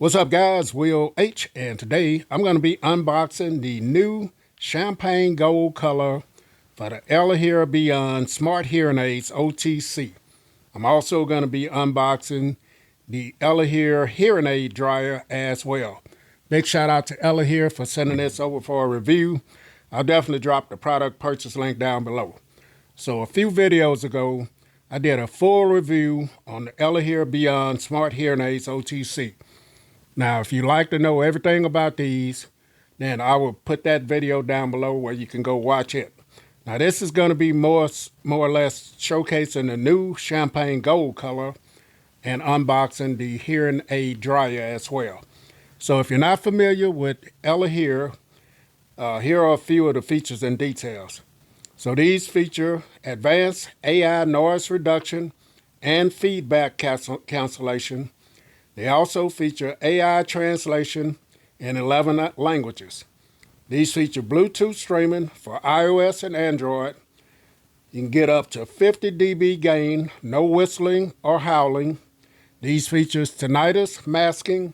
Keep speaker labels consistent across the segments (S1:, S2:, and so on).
S1: What's up, guys? Will H, and today I'm going to be unboxing the new champagne gold color for the EleHear Beyond Smart Hearing Aids OTC. I'm also going to be unboxing the EleHear hearing aid dryer as well. Big shout out to EleHear for sending this over for a review. I'll definitely drop the product purchase link down below. So a few videos ago, I did a full review on the EleHear Beyond Smart Hearing Aids OTC. Now, if you'd like to know everything about these, then I will put that video down below where you can go watch it. Now, this is going to be more or less showcasing the new champagne gold color and unboxing the hearing aid dryer as well. So if you're not familiar with EleHear, here are a few of the features and details. So these feature advanced AI noise reduction and feedback cancellation. They also feature AI translation in 11 languages. These feature Bluetooth streaming for iOS and Android. You can get up to 50 dB gain, no whistling or howling. These features tinnitus masking.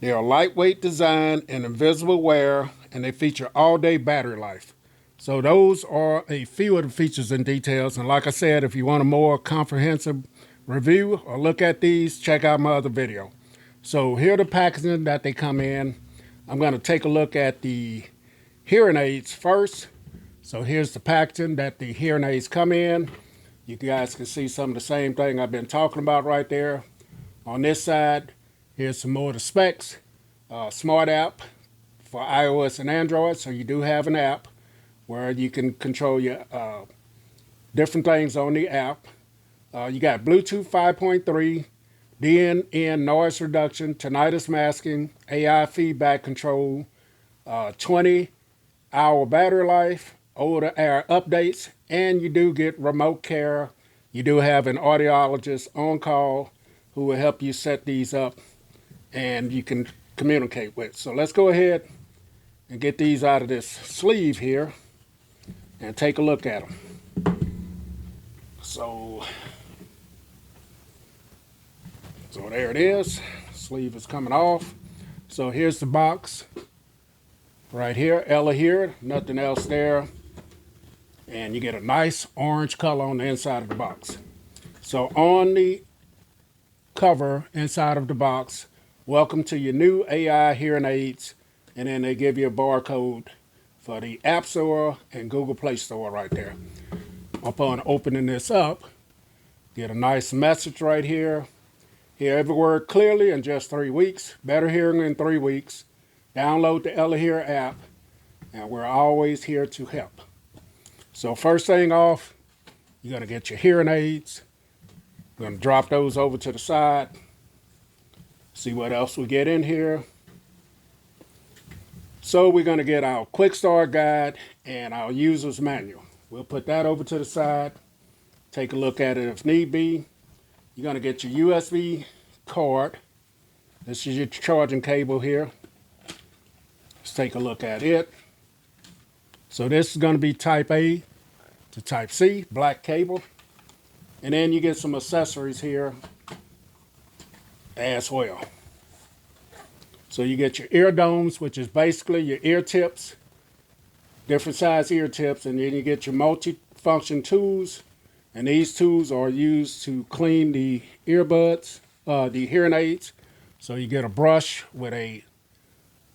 S1: They are lightweight design and invisible wear, and they feature all-day battery life. So those are a few of the features and details. And like I said, if you want a more comprehensive review or look at these, check out my other video. So here are the packaging that they come in. I'm going to take a look at the hearing aids first. So here's the packaging that the hearing aids come in. You guys can see some of the same thing I've been talking about right there. On this side, here's some more of the specs. Smart app for iOS and Android. So you do have an app where you can control your different things on the app. You got Bluetooth 5.3, DNN noise reduction, tinnitus masking, AI feedback control, 20-hour battery life, over-the-air updates, and you do get remote care. You do have an audiologist on call who will help you set these up and you can communicate with. So let's go ahead and get these out of this sleeve here and take a look at them. So there it is. Sleeve is coming off. So here's the box right here. EleHear, nothing else there. And you get a nice orange color on the inside of the box. So on the cover inside of the box, welcome to your new AI hearing aids. And then they give you a barcode for the App Store and Google Play Store right there. Upon opening this up, get a nice message right here. Hear every word clearly in just 3 weeks. Better hearing in 3 weeks. Download the EleHear app, and we're always here to help. So first thing off, you're going to get your hearing aids. We're going to drop those over to the side. See what else we get in here. So we're going to get our quick start guide and our user's manual. We'll put that over to the side. Take a look at it if need be. You're going to get your USB cord. This is your charging cable here. Let's take a look at it. So this is going to be type A to type C, black cable. And then you get some accessories here as well. So you get your ear domes, which is basically your ear tips, different size ear tips, and then you get your multi-function tools. And these tools are used to clean the earbuds, the hearing aids. So you get a brush with a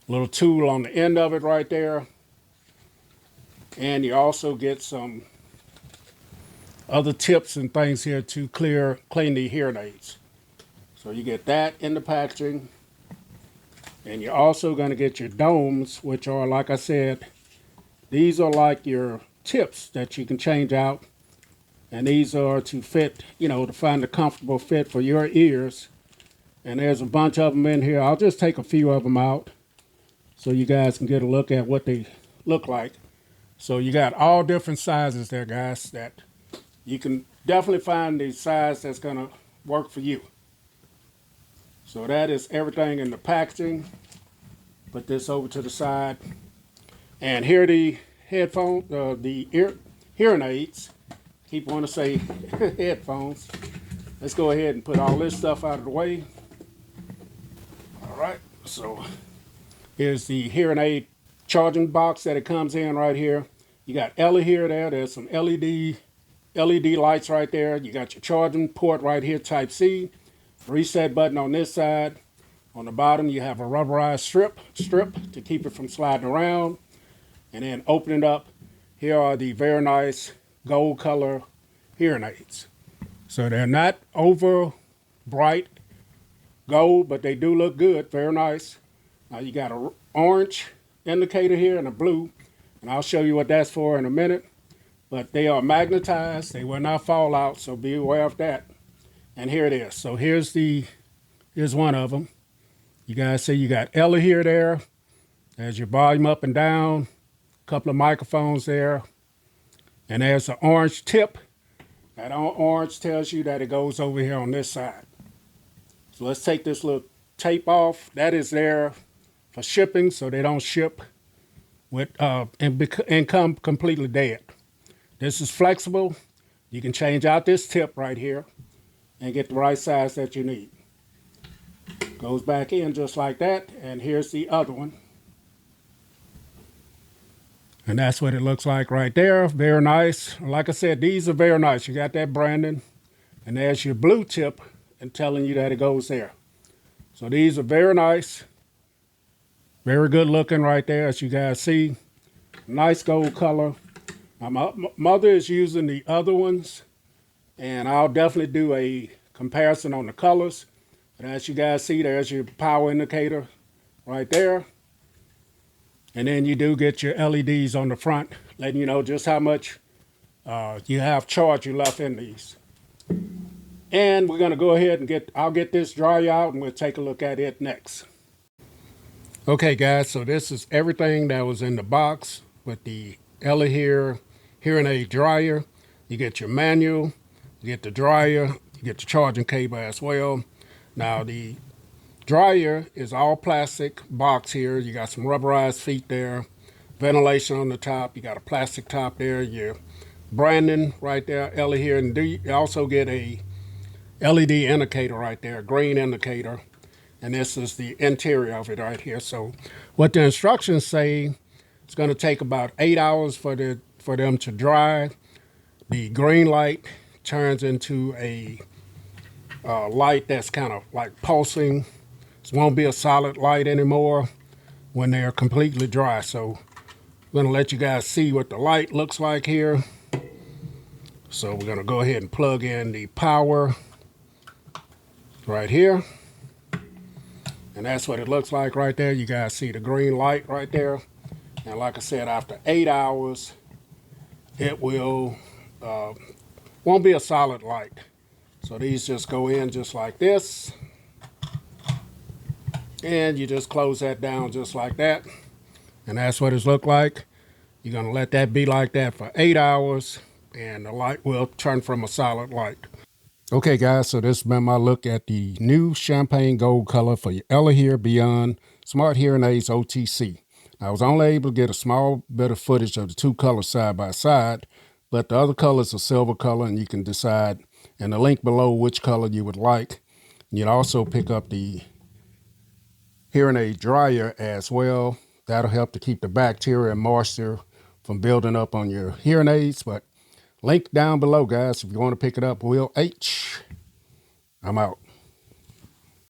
S1: little tool on the end of it right there. And you also get some other tips and things here to clean the hearing aids. So you get that in the packaging. And you're also going to get your domes, which are, like I said, these are like your tips that you can change out. And these are to fit, to find a comfortable fit for your ears. And there's a bunch of them in here. I'll just take a few of them out so you guys can get a look at what they look like. So you got all different sizes there, guys, that you can definitely find the size that's going to work for you. So that is everything in the packaging. Put this over to the side. And here are the headphones, the hearing aids. Keep wanting to say headphones. Let's go ahead and put all this stuff out of the way. All right, so here's the hearing aid charging box that it comes in right here. You got EleHear there. There's some LED lights right there. You got your charging port right here, Type C. Reset button on this side. On the bottom, you have a rubberized strip to keep it from sliding around. And then open it up. Here are the very nice gold color hearing aids. So they're not over bright gold, but they do look good, very nice. Now you got an orange indicator here and a blue, and I'll show you what that's for in a minute. But they are magnetized, they will not fall out, so be aware of that. And here it is. So here's one of them. You guys see you got EleHear there. There's your volume up and down, a couple of microphones there. And there's an orange tip. That orange tells you that it goes over here on this side. So let's take this little tape off. That is there for shipping, so they don't ship with and come completely dead. This is flexible. You can change out this tip right here and get the right size that you need. Goes back in just like that, and here's the other one. And that's what it looks like right there. Very nice. Like I said, these are very nice. You got that branding, and there's your blue tip and telling you that it goes there. So these are very nice. Very good looking right there, as you guys see. Nice gold color. My mother is using the other ones, and I'll definitely do a comparison on the colors. But as you guys see, there's your power indicator right there. And then you do get your LEDs on the front, letting you know just how much you have charge left in these. And we're going to go ahead and I'll get this dry out, and we'll take a look at it next. Okay, guys, so this is everything that was in the box with the EleHear hearing aid dryer. You get your manual, you get the dryer, you get the charging cable as well. Now, the dryer is all plastic box here. You got some rubberized feet there, ventilation on the top. You got a plastic top there, your branding right there, EleHear. And you also get a LED indicator right there, green indicator. And this is the interior of it right here. So what the instructions say, it's going to take about 8 hours for them to dry. The green light turns into a light that's kind of like pulsing. It won't be a solid light anymore when they're completely dry. So I'm going to let you guys see what the light looks like here. So we're going to go ahead and plug in the power right here. And that's what it looks like right there. You guys see the green light right there. And like I said, after 8 hours, it won't be a solid light. So these just go in just like this. And you just close that down just like that. And that's what it looks like. You're going to let that be like that for 8 hours, and the light will turn from a solid light. Okay, guys, so this has been my look at the new champagne gold color for your EleHear Beyond Smart Hearing Aids OTC. I was only able to get a small bit of footage of the two colors side by side, but the other color is a silver color, and you can decide in the link below which color you would like. You'd also pick up the hearing aid dryer as well. That'll help to keep the bacteria and moisture from building up on your hearing aids. But link down below, guys, if you want to pick it up. Will H. I'm out.